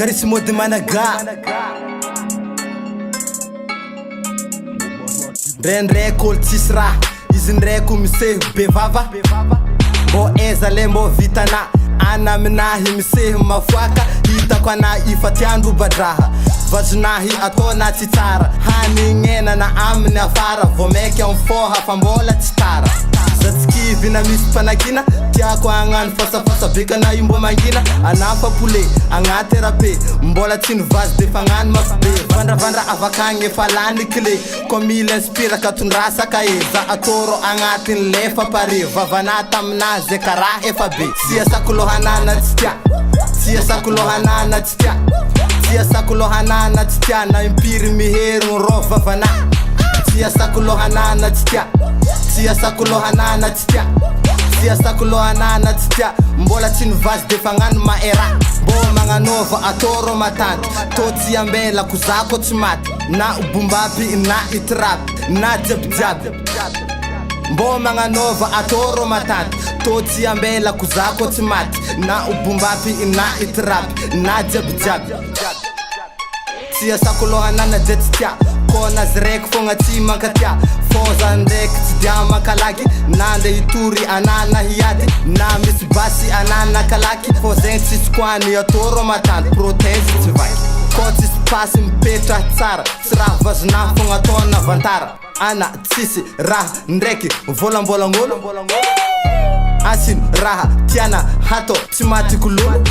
Carissimo de Managa Rendre kol tisra Izindre kumise bevava Bo ezale mbo vitana Ana minahi mise mafuaka Hita kwa na ifatiandu badraha Vajnahi atona titara Hani ngena na amni afara Vomeke mfoha fambola titara Zatski vina mispanakina Tia kwa angan fasa beka na yumbo mangina Anafa pule anga terape Mbola tinu vaz defangan mafbe Vandra avakange falani kile Komile inspira katunrasa kaeza Atoro anga tin lefa pare Vavanata mna zekara efabe Sia sakulohanana titia Sia sakulohanana titia Sia sakulohanana titia Na impiri miheru rofa vana Sia sakulohanana titia Sia sakulohanana titia Sia sakulohanana titia Mbola tinu vas defangan maera Bo manga nova atoro matante Toti ambela kuzako timati Na ubumbapi na itrap Na jab Bo manga nova atoro matante Toti ambela kuzako timati Na ubumbapi na itrap Na jab Sia sakulohanana jetitia Kona zrek fonga tima katia Foza ndek tidiama kalaki Nande ituri anana hiyati Na misbasi anana kalaki Fozensi skwani ya toro matante Protezi tivaki Koti spasi mpetra tsara Sra vajna fonga tona vantara Ana tsisi raha ndreki Vola mbola ngolo Asin raha tiana hato timati kululu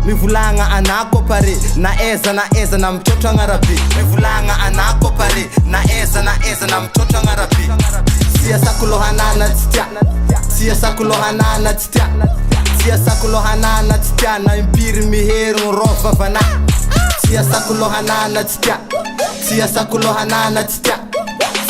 Mivulanga anako pare Na eza na mtoto ngarabi Mivulanga anako pare Na eza na mtoto ngarabi Sia sakulohanana titia Sia sakulohanana titia Sia sakulohanana titia Na impiri miheru rofa vana Sia sakulohanana titia Sia sakulohanana titia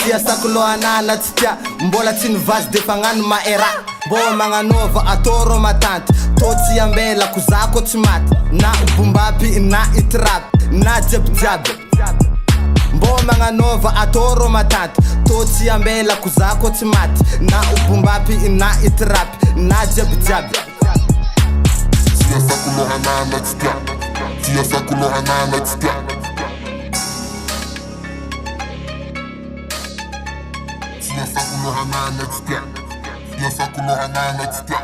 Sia sakulohanana titia Mbola tinu vas defangan maera Bo manga nova atoro matante Toti ambela kuzako timati Na ubumbapi na itrap Na jab Bo manga nova atoro matante Toti ambela kuzako timati Na ubumbapi na itrap Na jab Sia sakulohanana titia Sia sakulohanana titia Sia sakulohanana titia Sia sakulohanana titia